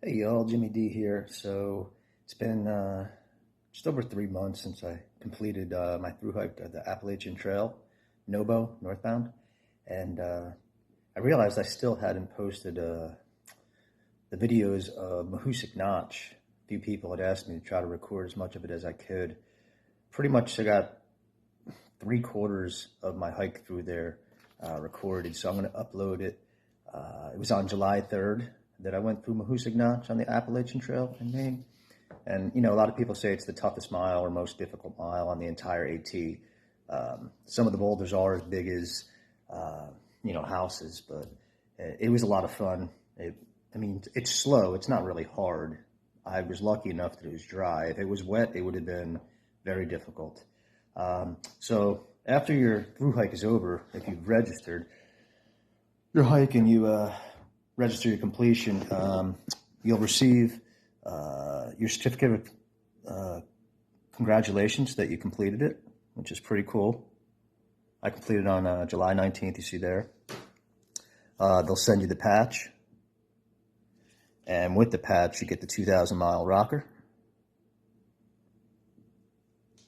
Hey y'all, Jimmy D here. So it's been just over 3 months since I completed my thru hike of the Appalachian Trail, Nobo, northbound. And I realized I still hadn't posted the videos of Mahoosuc Notch. A few people had asked me to try to record as much of it as I could. Pretty much I got 3/4 of my hike through there recorded, so I'm going to upload it. It was on July 3rd that I went through Mahoosuc Notch on the Appalachian Trail in Maine. And, you know, a lot of people say it's the toughest mile or most difficult mile on the entire AT. Some of the boulders are as big as, houses, but it was a lot of fun. It's slow. It's not really hard. I was lucky enough that it was dry. If it was wet, it would have been very difficult. So after your through hike is over, if you've registered your hike and you register your completion, you'll receive your certificate of congratulations that you completed it, which is pretty cool. I completed on July 19th, you see there. They'll send you the patch, and with the patch you get the 2,000-mile rocker,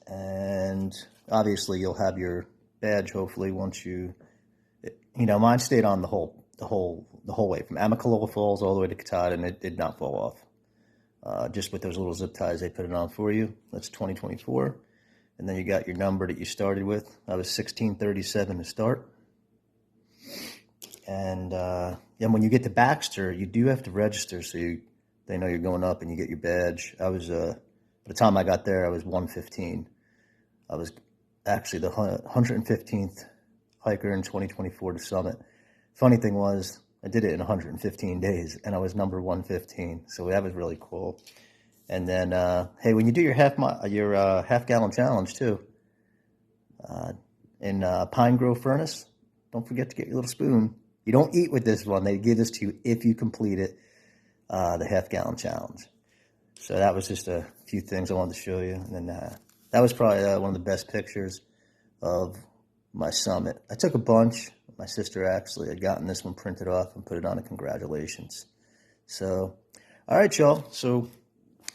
and obviously you'll have your badge hopefully once mine stayed on the whole way from Amicalola Falls all the way to Katahdin, and it did not fall off. Just with those little zip ties, they put it on for you. That's 2024. And then you got your number that you started with. I was 1637 to start. And when you get to Baxter, you do have to register, so they know you're going up and you get your badge. I was by the time I got there, I was 115. I was actually the 115th hiker in 2024 to summit. Funny thing was, I did it in 115 days, and I was number 115, so that was really cool. And then, hey, when you do your half-gallon challenge too, in Pine Grove Furnace, don't forget to get your little spoon. You don't eat with this one; they give this to you if you complete it, the half-gallon challenge. So that was just a few things I wanted to show you, and then that was probably one of the best pictures of my summit. I took a bunch. My sister actually had gotten this one printed off and put it on a congratulations. So, all right, y'all. So,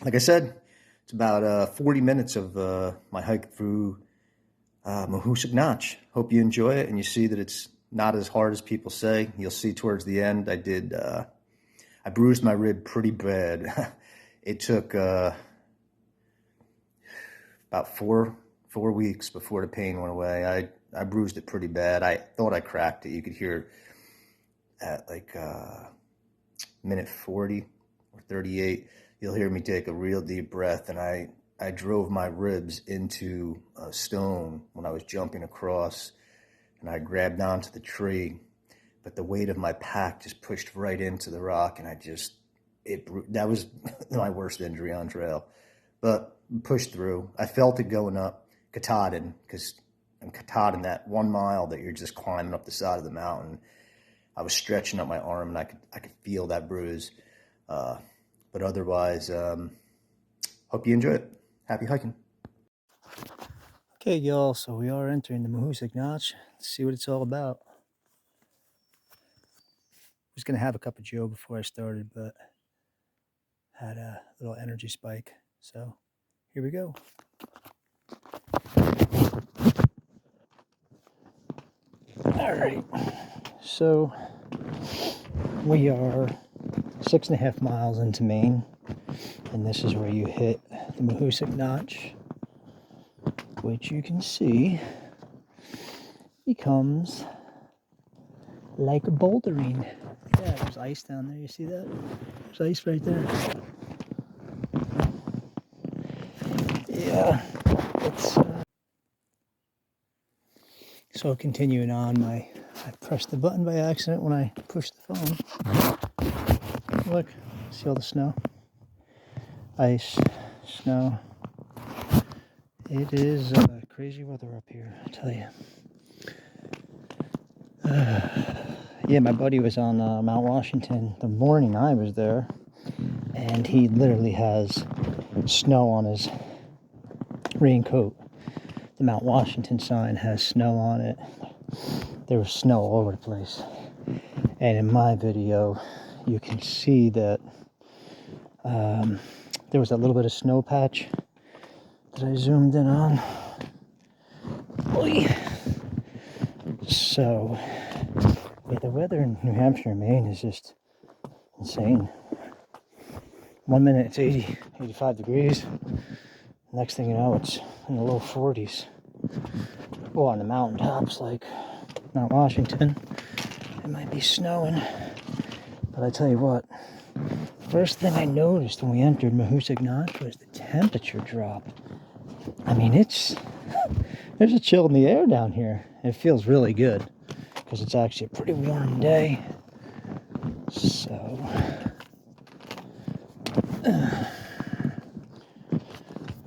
like I said, it's about 40 minutes of my hike through Mahoosuc Notch. Hope you enjoy it and you see that it's not as hard as people say. You'll see towards the end, I bruised my rib pretty bad. It took about four weeks before the pain went away. I bruised it pretty bad. I thought I cracked it. You could hear at like minute 40 or 38, you'll hear me take a real deep breath, and I drove my ribs into a stone when I was jumping across, and I grabbed onto the tree, but the weight of my pack just pushed right into the rock, and that was my worst injury on trail. But pushed through. I felt it going up Katahdin, because I'm Katahdin, that 1 mile that you're just climbing up the side of the mountain. I was stretching up my arm, and I could feel that bruise. But otherwise, hope you enjoy it. Happy hiking. Okay, y'all, so we are entering the Mahoosuc Notch. Let's see what it's all about. I was going to have a cup of joe before I started, but had a little energy spike. So here we go. All right, so we are 6.5 miles into Maine, and this is where you hit the Mahoosuc Notch, which you can see becomes like a bouldering. Yeah, there's ice down there. You see that? There's ice right there. Yeah, it's so continuing on. I pressed the button by accident when I pushed the phone. Look, see all the snow? Ice, snow. It is crazy weather up here, I tell you. Yeah, my buddy was on Mount Washington the morning I was there, and he literally has snow on his raincoat. The Mount Washington sign has snow on it. There was snow all over the place. And in my video, you can see that There was that little bit of snow patch that I zoomed in on. Oy. So, yeah, the weather in New Hampshire and Maine is just insane. 1 minute it's 80, 85 degrees. Next thing you know, it's in the low 40s. Well, on the mountaintops like Mount Washington, it might be snowing. But I tell you what, first thing I noticed when we entered Mahoosuc Notch was the temperature drop. I mean, there's a chill in the air down here. It feels really good because it's actually a pretty warm day. So,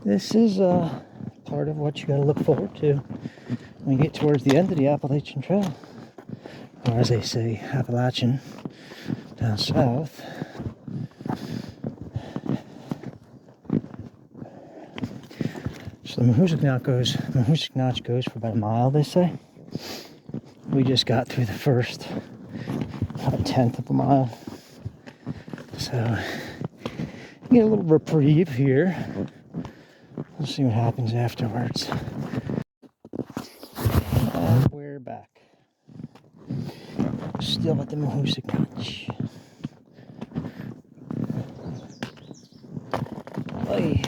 this is part of what you got to look forward to when you get towards the end of the Appalachian Trail, or as they say, Appalachian down south. So the Mahoosuc Notch goes for about a mile, they say. We just got through the first about 1/10 of a mile. So get a little reprieve here. We'll see what happens afterwards. And we're back. Still at the Mahoosuc Notch. Oy.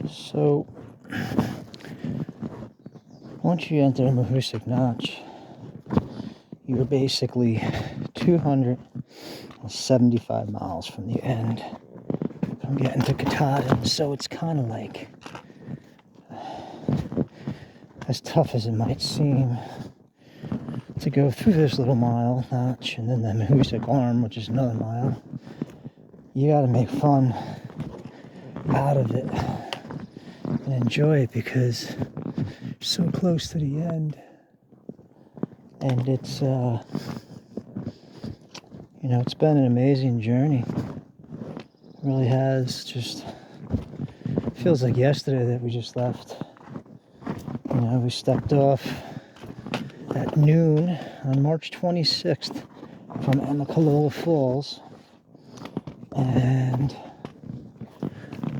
So, once you enter Mahoosuc Notch, you're basically 275 miles from the end, from getting to Katahdin. So it's kind of like, as tough as it might seem, to go through this little mile notch and then the Mahoosuc Arm, which is another mile. You got to make fun out of it and enjoy it because you're so close to the end. And it's, it's been an amazing journey. It really has. Just feels like yesterday that we just left. We stepped off at noon on March 26th from Amicalola Falls. And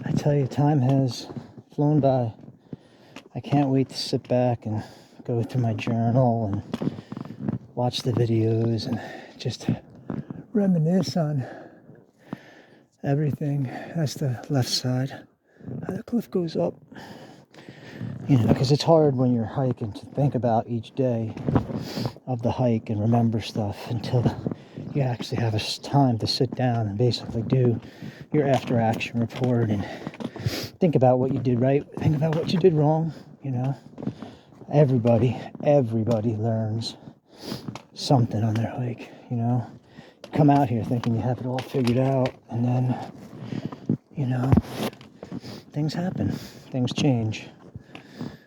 I tell you, time has flown by. I can't wait to sit back and go through my journal and watch the videos and just reminisce on everything. That's the left side. How the cliff goes up. Because it's hard when you're hiking to think about each day of the hike and remember stuff until you actually have a time to sit down and basically do your after action report and think about what you did right, think about what you did wrong. Everybody learns something on their hike. You come out here thinking you have it all figured out, and then things happen, things change,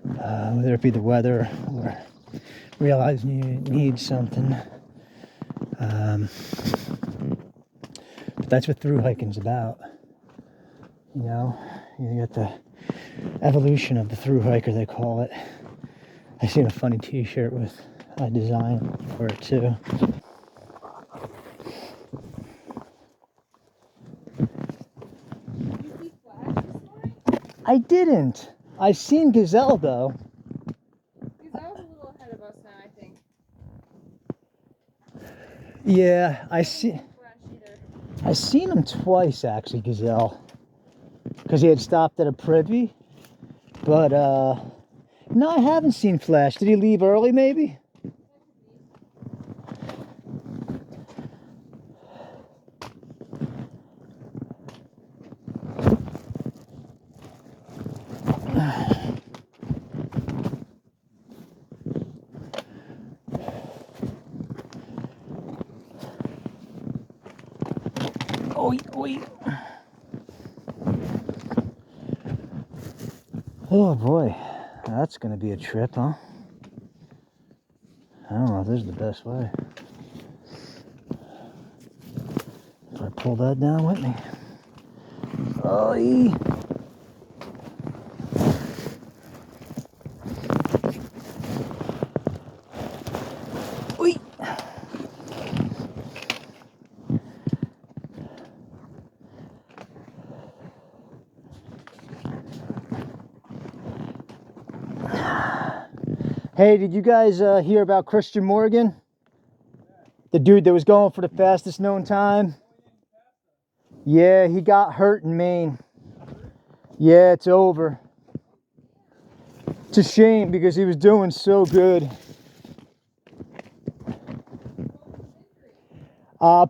whether it be the weather or realizing you need something. But that's what through hiking's about. You get the evolution of the through hiker, they call it. I seen a funny t-shirt with a design for it too. I didn't. I've seen gazelle though. Gazelle's a little ahead of us now, I think. Yeah, I seen him twice actually, gazelle. Because he had stopped at a privy. But no, I haven't seen Flash. Did he leave early maybe? Oi. Oh boy, that's gonna be a trip, huh? I don't know if this is the best way. If I pull that down with me. Oi. Oi. Hey, did you guys hear about Christian Morgan? The dude that was going for the fastest known time? Yeah, he got hurt in Maine. Yeah, it's over. It's a shame because he was doing so good.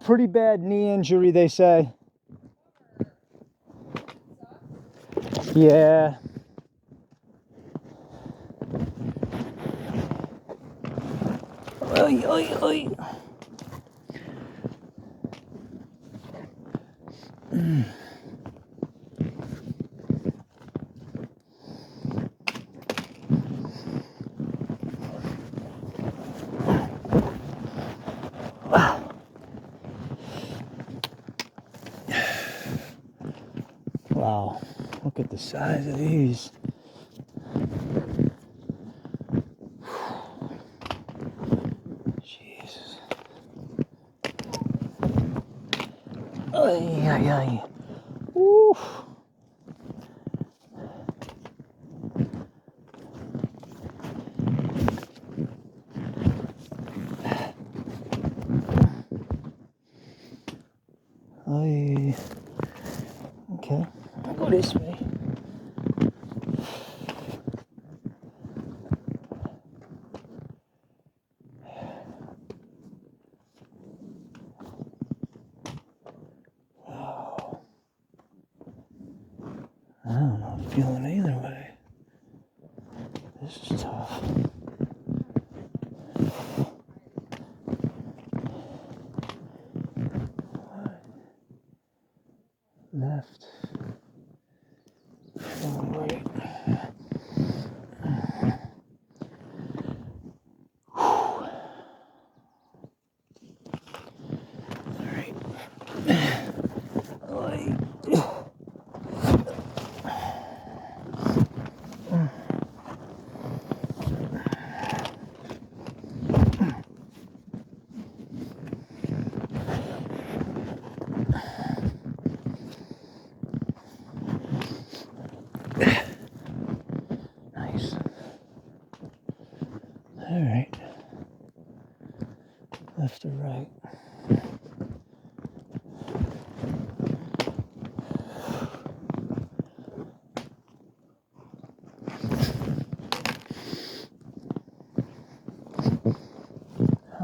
Pretty bad knee injury, they say. Yeah. Oi, oi, oi. Wow, look at the size of these. Jesus. Ay, ay, ay. Woo. Ay. Okay, I'll go this way. Oh. I don't know, I'm feeling either way. This is tough. Left. Right. Alright. Nice. Alright. Left or right?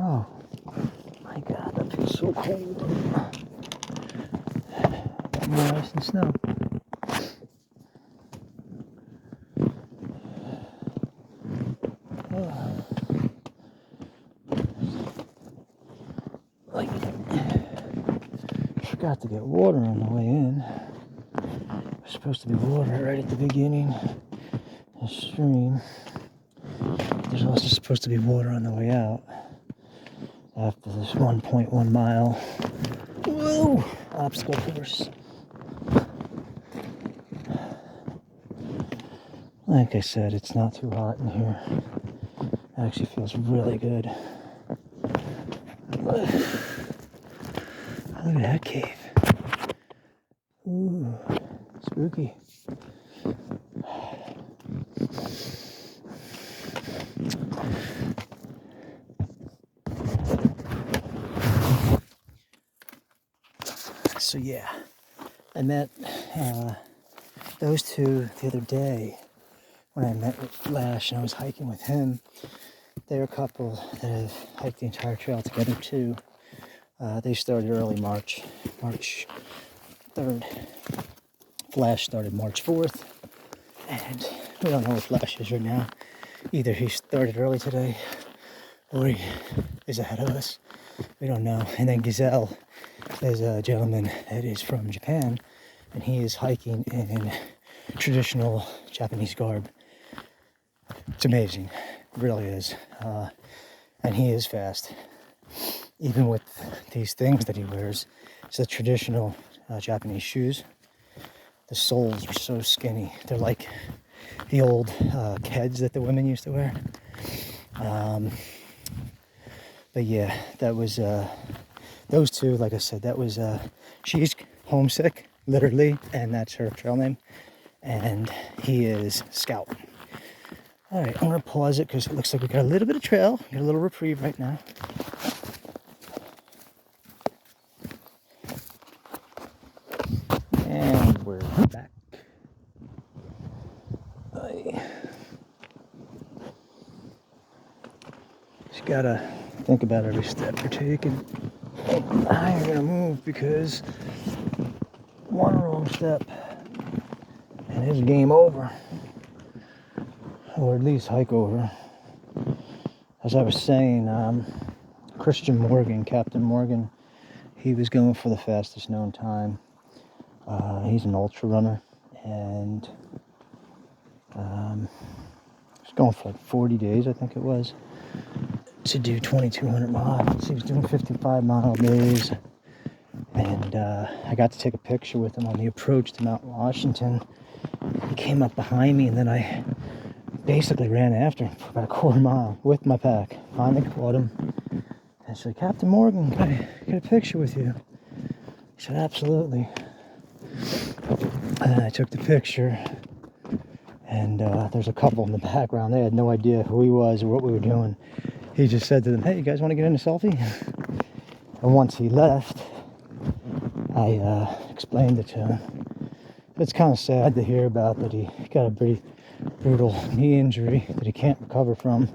Oh my god, that feels so cold. Got more ice and snow. Oh. Like, forgot to get water on the way in. There's supposed to be water right at the beginning of the stream. There's also supposed to be water on the way out after this 1.1 mile whoa, obstacle course. Like I said, it's not too hot in here. It actually feels really good. Look at that cave. Ooh, spooky. So yeah, I met those two the other day when I met with Flash and I was hiking with him. They're a couple that have hiked the entire trail together too. They started early March 3rd. Flash started March 4th. And we don't know what Flash is right now. Either he started early today or he is ahead of us. We don't know. And then Gazelle is a gentleman that is from Japan, and he is hiking in traditional Japanese garb. It's amazing. It really is. And he is fast. Even with these things that he wears. It's the traditional Japanese shoes the soles were so skinny. They're like the old Keds that the women used to wear. But yeah, that was those two. Like I said, that was she's homesick, literally, and that's her trail name. And he is Scout. All right, I'm gonna pause it because it looks like we got a little bit of trail, got a little reprieve right now. And we're back. Just gotta think about every step you're taking. How you're gonna move, because one wrong step and it's game over, or at least hike over. As I was saying, Christian Morgan, Captain Morgan, he was going for the fastest known time. He's an ultra runner, and he's going for like 40 days, I think it was, to do 2,200 miles. He was doing 55-mile days, and I got to take a picture with him on the approach to Mount Washington. He came up behind me, and then I basically ran after him for about a quarter mile with my pack. Finally caught him. I said, Captain Morgan, can I get a picture with you? He said, absolutely. And I took the picture, and there's a couple in the background. They had no idea who he was or what we were doing. He just said to them, hey, you guys want to get in a selfie? And once he left, I explained it to him. It's kind of sad to hear about that he got a pretty brutal knee injury that he can't recover from.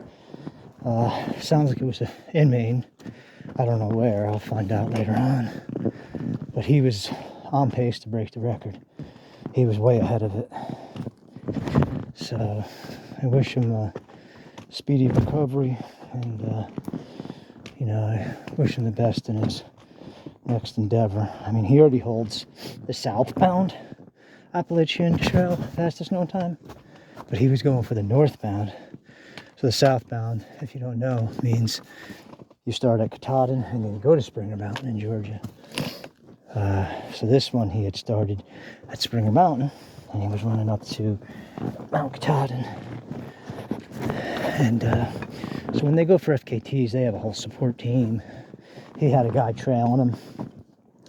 Sounds like it was in Maine. I don't know where. I'll find out later on. But he was on pace to break the record. He was way ahead of it. So I wish him a speedy recovery, and I wish him the best in his next endeavor. I mean, he already holds the southbound Appalachian Trail fastest known time, but he was going for the northbound. So the southbound, if you don't know, means you start at Katahdin and then you go to Springer Mountain in Georgia. So this one, he had started at Springer Mountain, and he was running up to Mount Katahdin. And so when they go for FKTs, they have a whole support team. He had a guy trailing him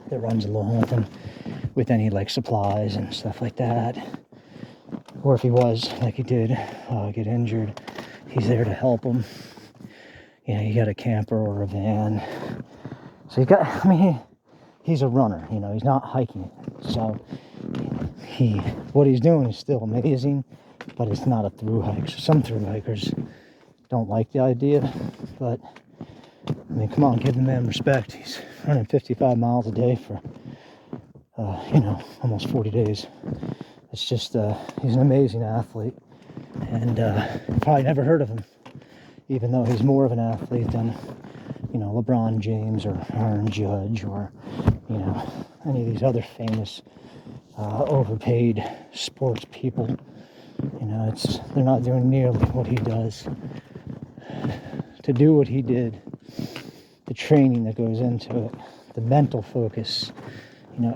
that runs along with him with any like supplies and stuff like that. Or if he was, like he did, get injured, he's there to help him. You got a camper or a van. So he's a runner, he's not hiking it. So what he's doing is still amazing, but it's not a through hike. So some through hikers don't like the idea, but come on, give the man respect. He's running 55 miles a day for, almost 40 days. It's just, he's an amazing athlete, and probably never heard of him, even though he's more of an athlete than, LeBron James or Aaron Judge or, any of these other famous, overpaid sports people. They're not doing nearly what he does. To do what he did, the training that goes into it, the mental focus,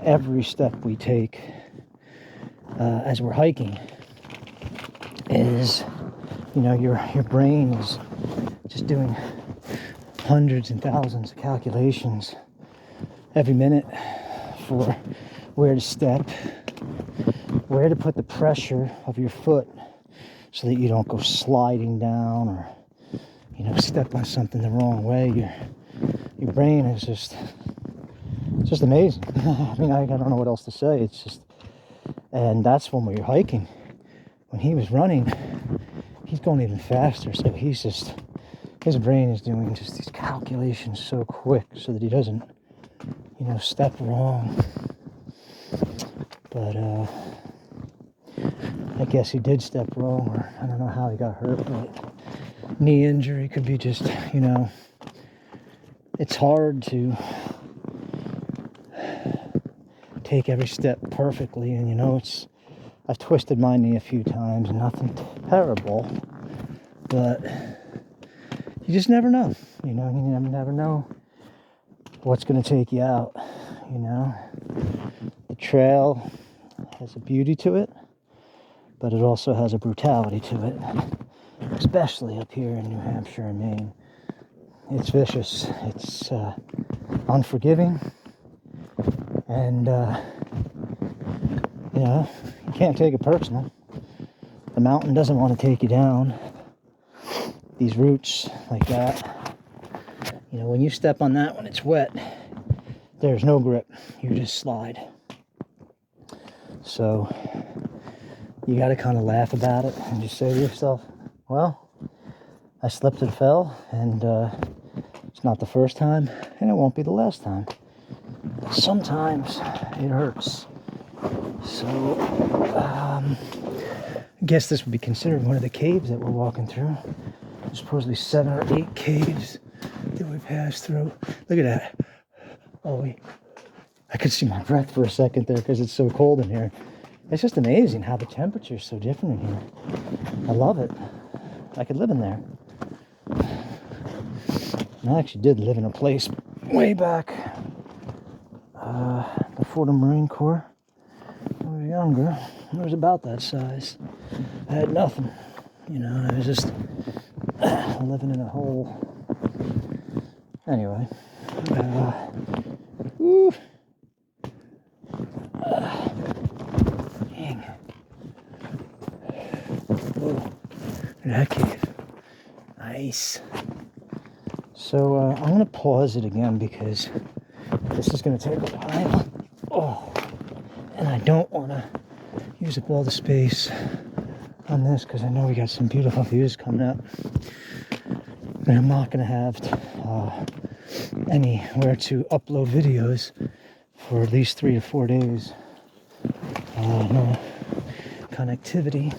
every step we take as we're hiking is, your brain is just doing hundreds and thousands of calculations every minute for where to step, where to put the pressure of your foot so that you don't go sliding down or, step on something the wrong way. Your brain is just amazing. I don't know what else to say. And that's when we're hiking. When he was running, he's going even faster. So his brain is doing just these calculations so quick so that he doesn't, step wrong. But I guess he did step wrong, or I don't know how he got hurt, but knee injury could be just, it's hard to take every step perfectly, and I've twisted my knee a few times, and nothing terrible, but you just never know, you never know what's going to take you out, the trail has a beauty to it, but it also has a brutality to it, especially up here in New Hampshire and Maine. It's vicious, it's unforgiving, and you know, you can't take it personal. The mountain doesn't want to take you down. These roots like that, you know, when you step on that when it's wet, there's no grip, you just slide. So you got to kind of laugh about it and just say to yourself, well, I slipped and fell, and it's not the first time, and it won't be the last time. Sometimes it hurts. So I guess this would be considered one of the caves that we're walking through. There's supposedly 7 or 8 caves that we passed through. Look at that. Oh, wait. I could see my breath for a second there because it's so cold in here. It's just amazing how the temperature is so different in here. I love it. I could live in there. And I actually did live in a place way back before the Marine Corps. When I was younger. I was about that size. I had nothing. You know, I was just living in a hole. Anyway. Woo. Dang. Whoa. Look at that cave. Nice. So I'm going to pause it again because this is going to take a while. Oh. And I don't want to use up all the space on this because I know we got some beautiful views coming up. And I'm not going to have anywhere to upload videos for at least 3 to 4 days. No connectivity.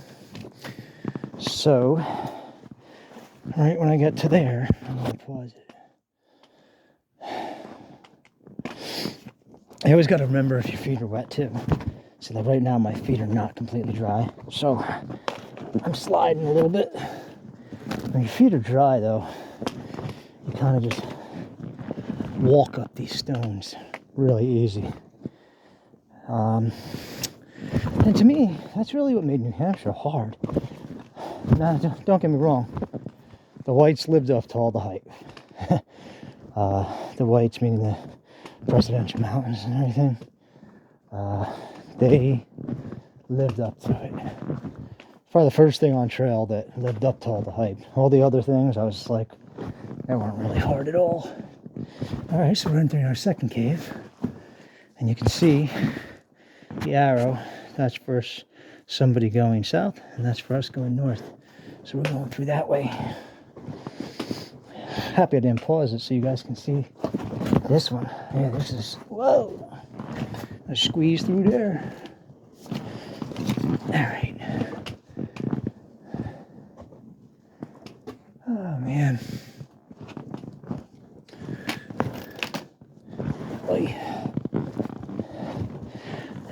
So, right when I get to there, I'm going to pause it. I always got to remember if your feet are wet too. So like right now my feet are not completely dry. So I'm sliding a little bit. When your feet are dry though, you kind of just walk up these stones really easy. And to me, that's really what made New Hampshire hard. Now, don't get me wrong. The whites lived up to all the hype. The whites meaning the presidential mountains and everything. They lived up to it. Probably the first thing on trail that lived up to all the hype. All the other things, I was just like, they weren't really hard at all. Alright, so we're entering our second cave. And you can see the arrow. That's for somebody going south, and that's for us going north. So we're going through that way. Happy I didn't pause it so you guys can see this one. Yeah, this is, whoa. I squeeze through there. Alright. Oh, man. Oy.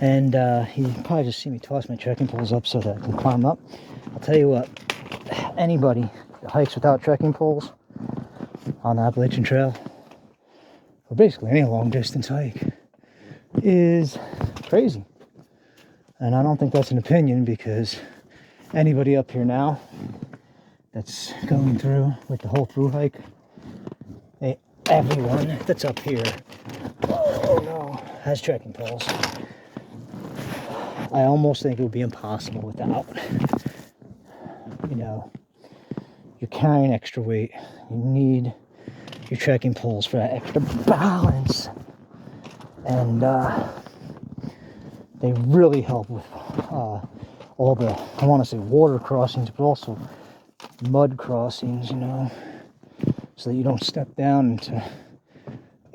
And you probably just see me toss my trekking poles up so that I can climb up. I'll tell you what, anybody that hikes without trekking poles on the Appalachian Trail, or basically any long distance hike, is crazy. And I don't think that's an opinion, because anybody up here now that's going through with the whole through hike, everyone that's up here, oh no, has trekking poles. I almost think it would be impossible without. You know, you're carrying extra weight. You need your trekking poles for that extra balance. And they really help with all the, I want to say water crossings, but also mud crossings, you know, so that you don't step down into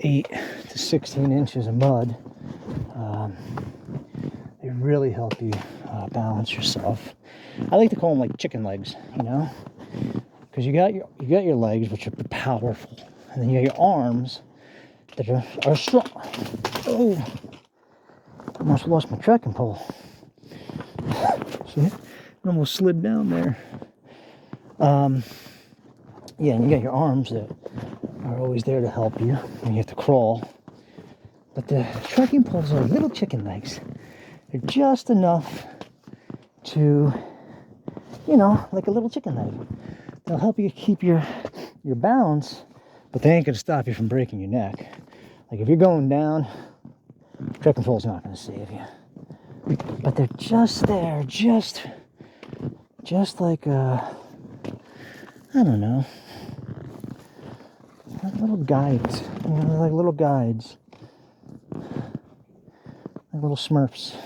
8 to 16 inches of mud. They really help you balance yourself. I like to call them like chicken legs, you know, because you got your legs, which are powerful, and then you got your arms that are strong. Oh, I almost lost my trekking pole. See, it almost slid down there. Yeah, and you got your arms that are always there to help you when you have to crawl. But the trekking poles are little chicken legs. They're just enough to, you know, like a little chicken leg. They'll help you keep your balance, but they ain't gonna stop you from breaking your neck. Like if you're going down, trekking pole's not gonna save you. But they're just there, just like I don't know, like little guides. You know, they're like little guides, like little Smurfs.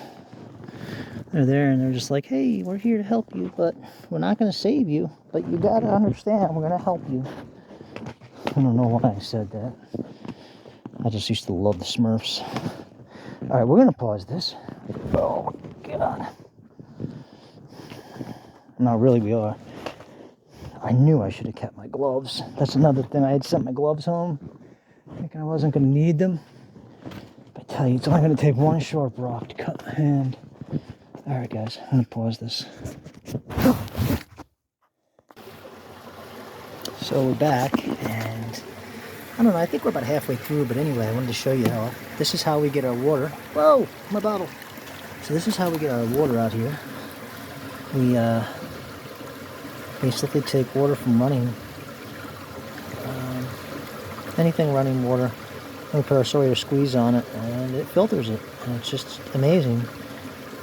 They're there and they're just like, hey, we're here to help you, but we're not gonna save you. But you gotta understand, we're gonna help you. I don't know why I said that. I just used to love the Smurfs. All right, we're gonna pause this. Oh God. No, really, we are. I knew I should have kept my gloves. That's another thing. I had sent my gloves home, thinking I wasn't gonna need them. But I tell you, it's only gonna take one sharp rock to cut my hand. All right, guys, I'm gonna pause this. So we're back, and I don't know, I think we're about halfway through, but anyway, I wanted to show you how, this is how we get our water. Whoa, my bottle. So this is how we get our water out here. We basically take water from running, anything running water. We put our Sawyer squeeze on it, and it filters it, and it's just amazing.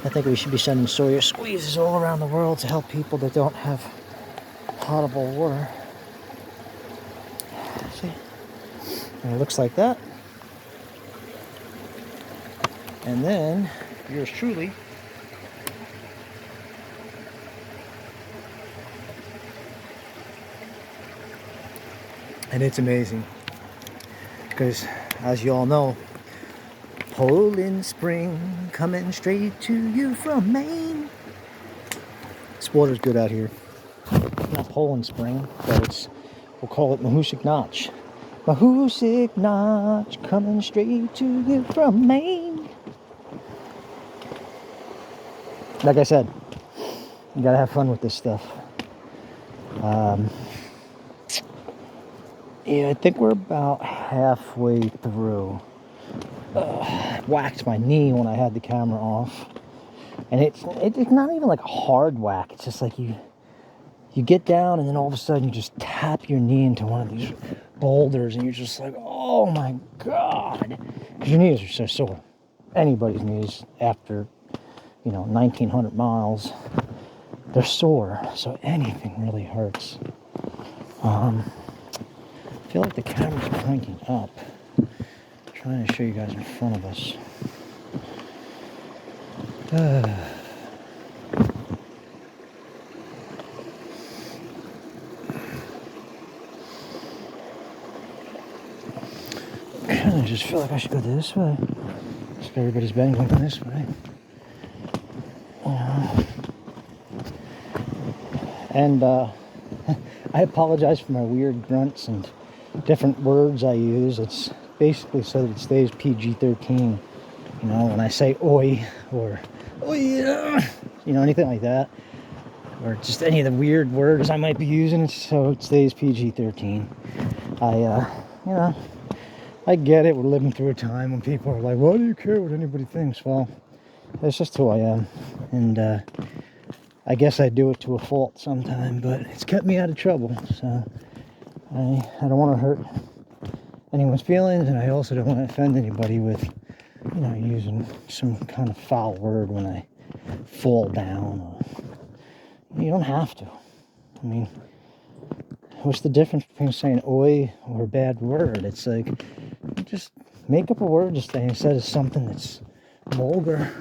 I think we should be sending Sawyer squeezes all around the world to help people that don't have potable water. See? And it looks like that. And then, yours truly, and it's amazing. Because, as you all know, Poland Spring coming straight to you from Maine. This water's good out here. Not Poland Spring, but we'll call it Mahoosuc Notch. Mahoosuc Notch coming straight to you from Maine. Like I said, you gotta have fun with this stuff. Yeah, I think we're about halfway through. Whacked my knee when I had the camera off, and it's not even like a hard whack. It's just like you get down, and then all of a sudden you just tap your knee into one of these boulders, and you're just like, oh my God, because your knees are so sore. Anybody's knees after 1,900 miles, they're sore, so anything really hurts. I feel like the camera's cranking up. Trying to show you guys in front of us. I just feel like I should go this way. Just everybody's been going this way. And I apologize for my weird grunts and different words I use. It's basically so that it stays PG-13. When I say oi or oh yeah, anything like that, or just any of the weird words I might be using, so it stays PG-13. I get it. We're living through a time when people are like, why do you care what anybody thinks? Well, that's just who I am, and I guess I do it to a fault sometime, but it's kept me out of trouble, so I don't want to hurt anyone's feelings, and I also don't want to offend anybody with, using some kind of foul word when I fall down. Or, you don't have to. I mean, what's the difference between saying oi or a bad word? It's like, just make up a word to say instead of something that's vulgar,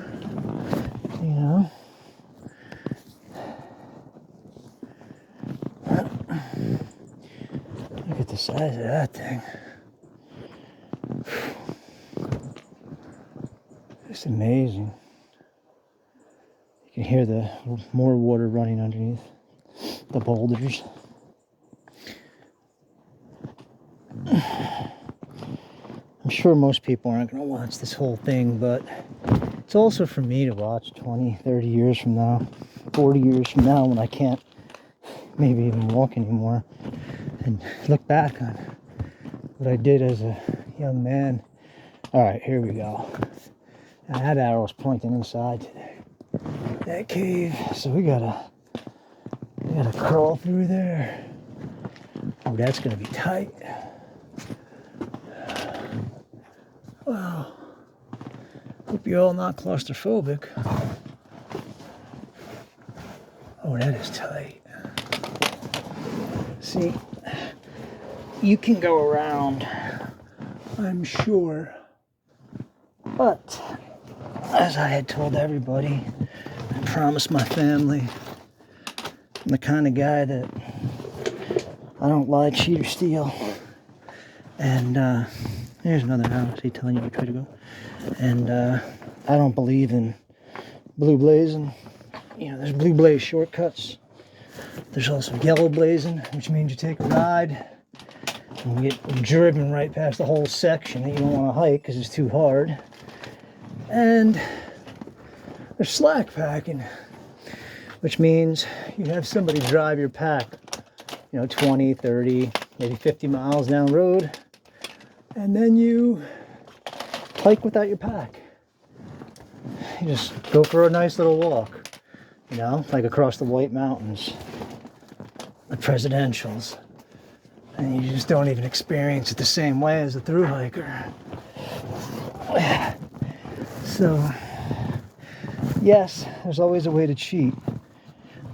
Look at the size of that thing. It's amazing. You can hear the more water running underneath the boulders. I'm sure most people aren't going to watch this whole thing, but it's also for me to watch 20, 30 years from now, 40 years from now, when I can't maybe even walk anymore, and look back on what I did as a young man. All right, here we go. And that arrow's pointing inside to that cave, so we gotta crawl through there. Oh, that's gonna be tight. Wow. Hope you're all not claustrophobic. Oh, that is tight. See, you can go around, I'm sure. But, as I had told everybody, I promised my family, I'm the kind of guy that I don't lie, cheat, or steal. And here's another house. He telling you which way to go. And I don't believe in blue blazing. You know, there's blue blaze shortcuts. There's also yellow blazing, which means you take a ride and you get driven right past the whole section that you don't want to hike because it's too hard. And there's slack packing, which means you have somebody drive your pack, 20, 30, maybe 50 miles down the road, and then you hike without your pack. You just go for a nice little walk, like across the White Mountains, the presidentials, and you just don't even experience it the same way as a thru hiker. So, yes, there's always a way to cheat,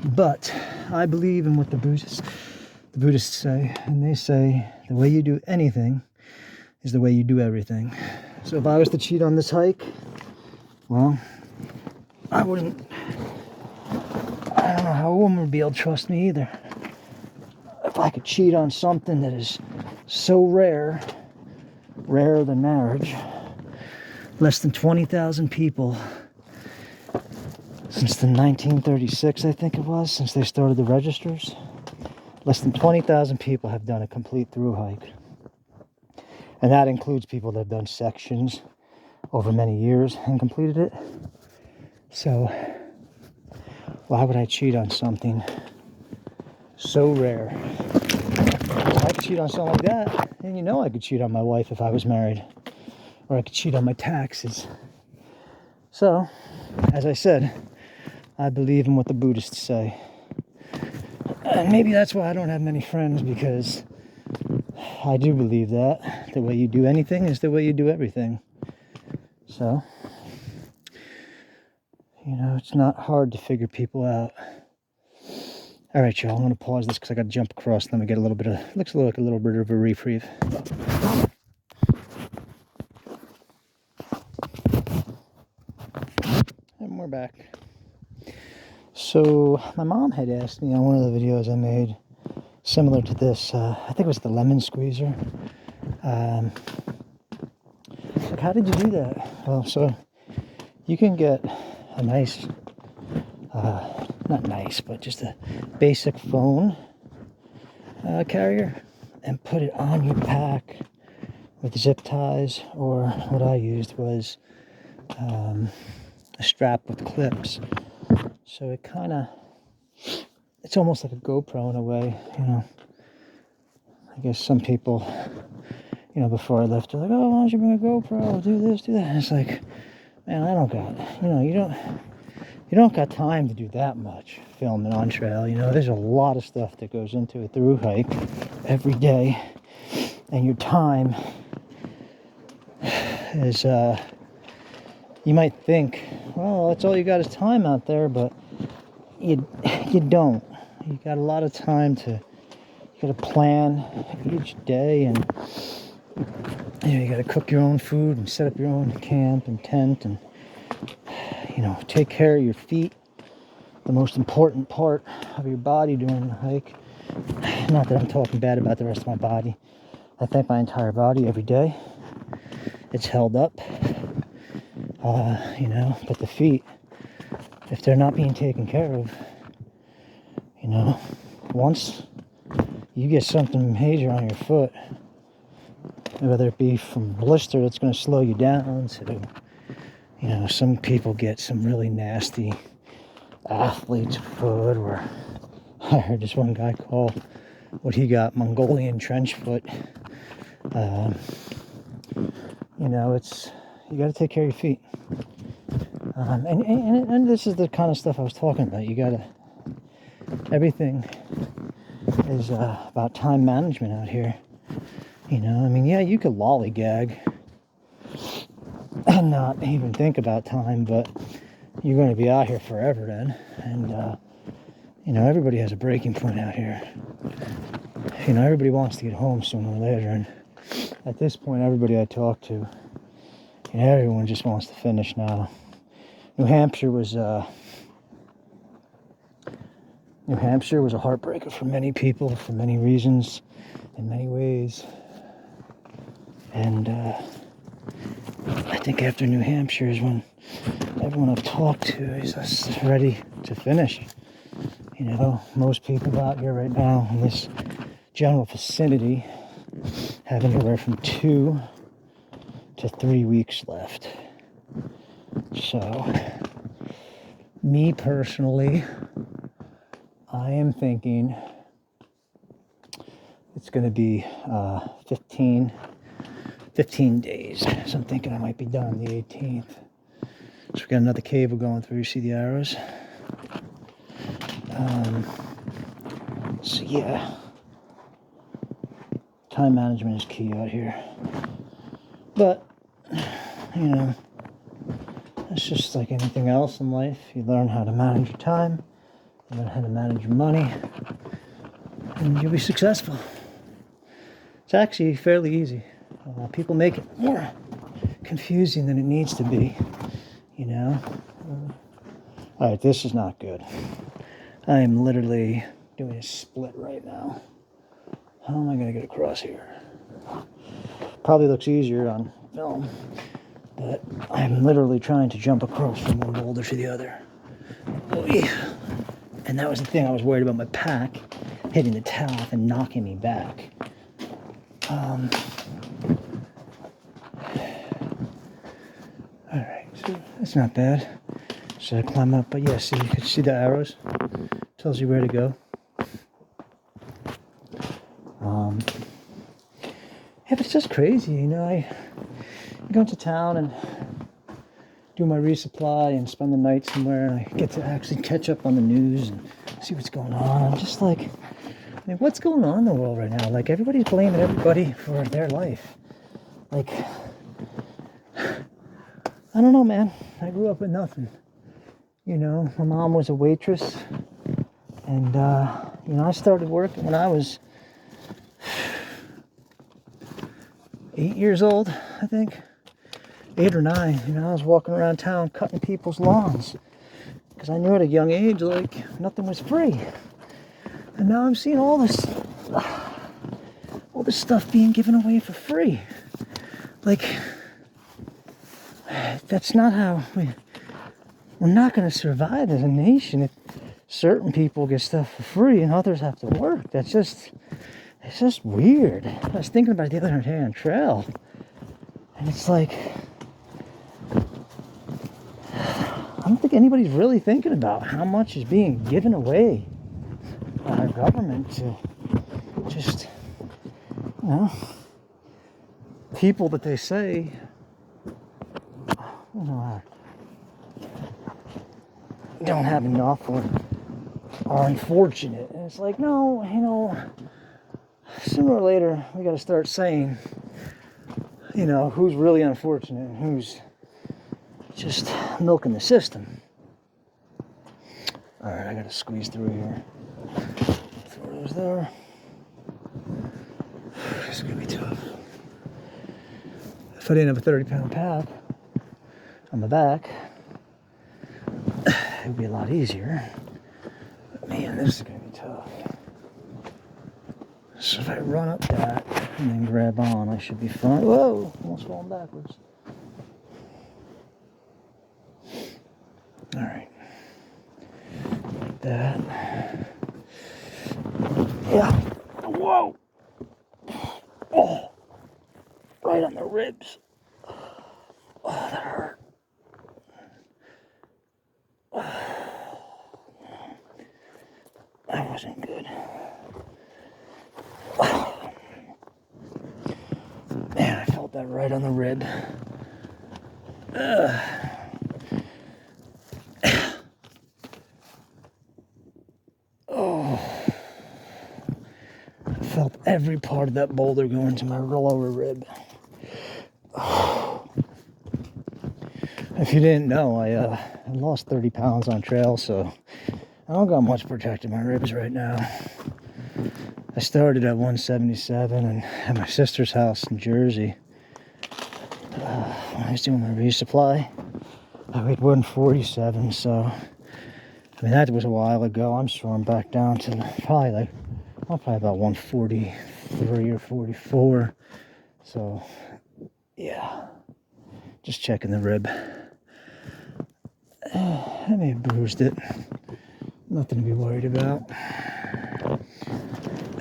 but I believe in what the Buddhists say, and they say the way you do anything is the way you do everything. So if I was to cheat on this hike, well, I don't know how a woman would be able to trust me either. If I could cheat on something that is so rare, rarer than marriage, less than 20,000 people since the 1936, I think it was, since they started the registers, less than 20,000 people have done a complete through hike. And that includes people that have done sections over many years and completed it. So, why would I cheat on something so rare? If I could cheat on something like that, then I could cheat on my wife if I was married. Or I could cheat on my taxes. So, as I said, I believe in what the Buddhists say. And maybe that's why I don't have many friends, because I do believe that the way you do anything is the way you do everything. So, it's not hard to figure people out. All right, y'all, I'm going to pause this because I got to jump across them and get looks like a little bit of a reprieve. And we're back. So, my mom had asked me on one of the videos I made, similar to this, I think it was the lemon squeezer. Like, how did you do that? Well, so you can get a nice, not nice, but just a basic phone carrier and put it on your pack with zip ties, or what I used was a strap with clips. So it's almost like a GoPro in a way, I guess some people, before I left, they're like, oh, why don't you bring a GoPro, do this, do that. And it's like, man, I don't got, you don't got time to do that much filming on trail. There's a lot of stuff that goes into a through hike every day, and your time is, you might think, well, that's all you got is time out there, but you don't. You got a lot of time you got to plan each day, and you got to cook your own food and set up your own camp and tent, and take care of your feet, the most important part of your body during the hike. Not that I'm talking bad about the rest of my body. I thank my entire body every day. It's held up, but the feet, if they're not being taken care of, once you get something major on your foot, whether it be from blister that's going to slow you down to, some people get some really nasty athlete's foot, or I heard this one guy call what he got Mongolian trench foot. You got to take care of your feet. And this is the kind of stuff I was talking about. You got to, everything is about time management out here. You know, I mean, yeah, you could lollygag and not even think about time, but you're going to be out here forever then. And, you know, everybody has a breaking point out here. You know, everybody wants to get home sooner or later. And at this point, everybody I talk to, you know, everyone just wants to finish now. New Hampshire was a heartbreaker for many people, for many reasons, in many ways. And I think after New Hampshire is when everyone I've talked to is just ready to finish. You know, most people out here right now in this general vicinity have anywhere from 2 to 3 weeks left. So, me personally, I am thinking it's going to be 15 days. So I'm thinking I might be done the 18th. So we got another cable going through. You see the arrows? So yeah, time management is key out here. But, you know, it's just like anything else in life. You learn how to manage your time, you learn how to manage your money, and you'll be successful. It's actually fairly easy. People make it more confusing than it needs to be, you know. All right, this is not good. I am literally doing a split right now. How am I going to get across here? Probably looks easier on film, but I'm literally trying to jump across from one boulder to the other. And that was the thing, I was worried about my pack hitting the top and knocking me back. Alright, so that's not bad. So I climb up, but yeah, see, you can see the arrows. Tells you where to go. Yeah, but it's just crazy, you know. I go into town and do my resupply and spend the night somewhere, and I get to actually catch up on the news and see what's going on. I'm just like, I mean, what's going on in the world right now? Like, everybody's blaming everybody for their life. Like, I don't know, man. I grew up with nothing. You know, my mom was a waitress, and, you know, I started working when I was 8 years old, I think. 8 or 9, you know, I was walking around town cutting people's lawns because I knew at a young age, like, nothing was free. And now I'm seeing all this stuff being given away for free. Like, that's not how we're not going to survive as a nation if certain people get stuff for free and others have to work. It's just weird. I was thinking about it the other day on trail, and it's like, I don't think anybody's really thinking about how much is being given away by our government to just, you know, people that they say, you know, don't have enough or are unfortunate. And it's like, no, you know, sooner or later we got to start saying, you know, who's really unfortunate and who's just milking the system. All right, I got to squeeze through here. Throw those there. This is gonna be tough. If I didn't have a 30-pound pack on my back, it would be a lot easier. But man, this is gonna be tough. So if I run up that and then grab on, I should be fine. Whoa, almost falling backwards. All right. Like that. Yeah. Whoa. Oh. Right on the ribs. Oh, that hurt. That wasn't good. Man, I felt that right on the rib. Oh, I felt every part of that boulder go into my lower rib. Oh. If you didn't know, I lost 30 pounds on trail, so I don't got much protecting my ribs right now. I started at 177 and at my sister's house in Jersey. When I was doing my resupply, I weighed 147, so I mean that was a while ago. I'm sure I'm back down to probably about 143 or 44. So yeah, just checking the rib. I may have bruised it. Nothing to be worried about. I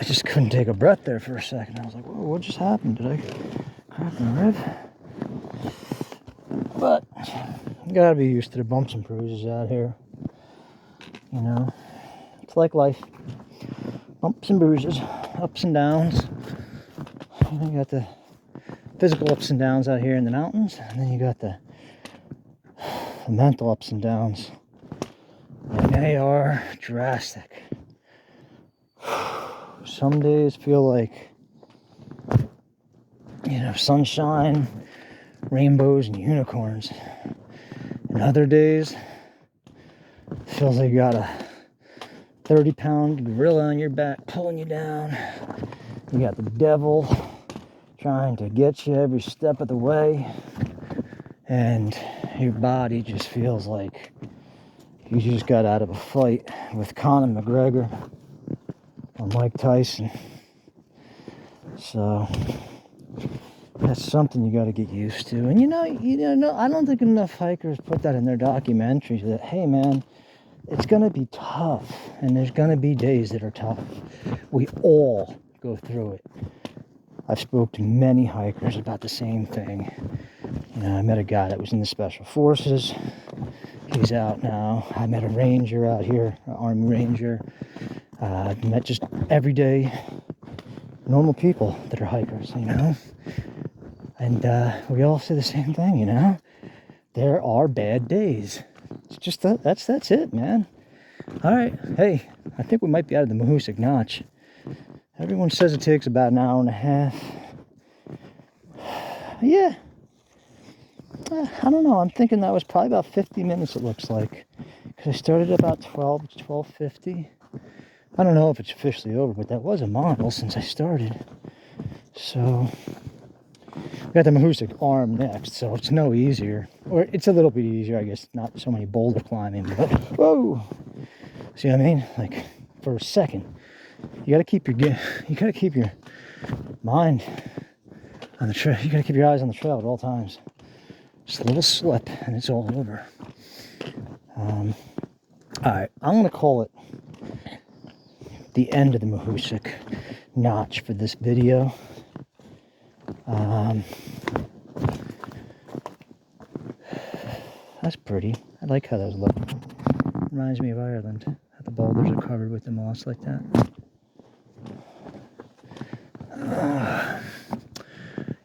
just couldn't take a breath there for a second. I was like, whoa, what just happened? Did I crack my rib? But you gotta be used to the bumps and bruises out here. You know, it's like life. Bumps and bruises, ups and downs. You know, you got the physical ups and downs out here in the mountains, and then you got the mental ups and downs. And they are drastic. Some days feel like, you know, sunshine, rainbows, and unicorns. And other days, it feels like you got a 30-pound gorilla on your back pulling you down. You got the devil trying to get you every step of the way. And your body just feels like you just got out of a fight with Conor McGregor or Mike Tyson. So that's something you got to get used to. And you know, I don't think enough hikers put that in their documentaries that, hey man, it's going to be tough and there's going to be days that are tough. We all go through it. I've spoke to many hikers about the same thing. You know, I met a guy that was in the Special Forces. He's out now. I met a ranger out here, an Army Ranger. I've met just everyday normal people that are hikers, you know. And we all say the same thing, you know. There are bad days. It's just that's it, man. All right, hey, I think we might be out of the Mahoosuc Notch. Everyone says it takes about an hour and a half. Yeah. I don't know. I'm thinking that was probably about 50 minutes, it looks like. Because I started at about 12:50. I don't know if it's officially over, but that was a mile since I started. So, we got the Mahoosuc Arm next, so it's no easier. Or it's a little bit easier, I guess. Not so many boulder climbing, but whoa! See what I mean? Like, for a second, you gotta keep your mind on the trail. You gotta keep your eyes on the trail at all times. Just a little slip and it's all over. Alright, I'm going to call it the end of the Mahoosuc Notch for this video. That's pretty. I like how those look. Reminds me of Ireland. How the boulders are covered with the moss like that.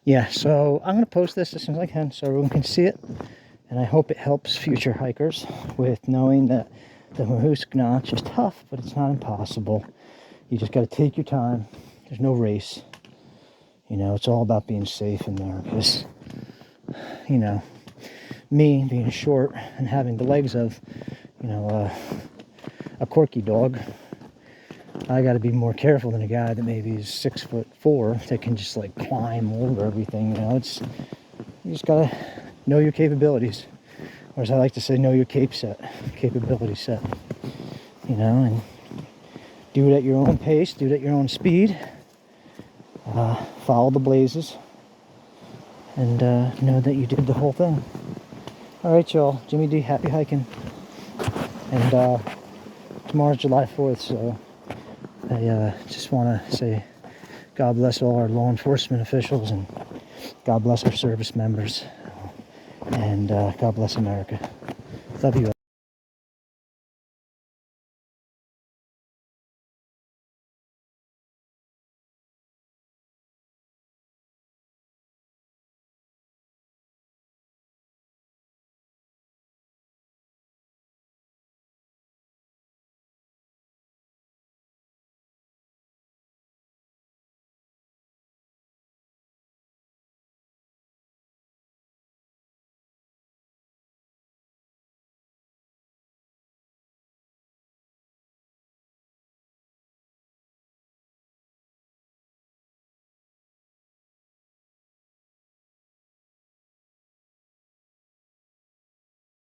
Yeah, so I'm going to post this as soon as I can so everyone can see it. And I hope it helps future hikers with knowing that the Mahoosuc Notch is tough, but it's not impossible. You just got to take your time. There's no race. You know, it's all about being safe in there because, you know, me being short and having the legs of, you know, a corky dog, I got to be more careful than a guy that maybe is 6'4" that can just like climb over everything. You know, you just gotta know your capabilities, or as I like to say, know your capability set. You know, and do it at your own pace, do it at your own speed. Follow the blazes, and know that you did the whole thing. All right, y'all. Jimmy D, happy hiking. And tomorrow's July 4th, so I just want to say God bless all our law enforcement officials and God bless our service members and God bless America. Love you all.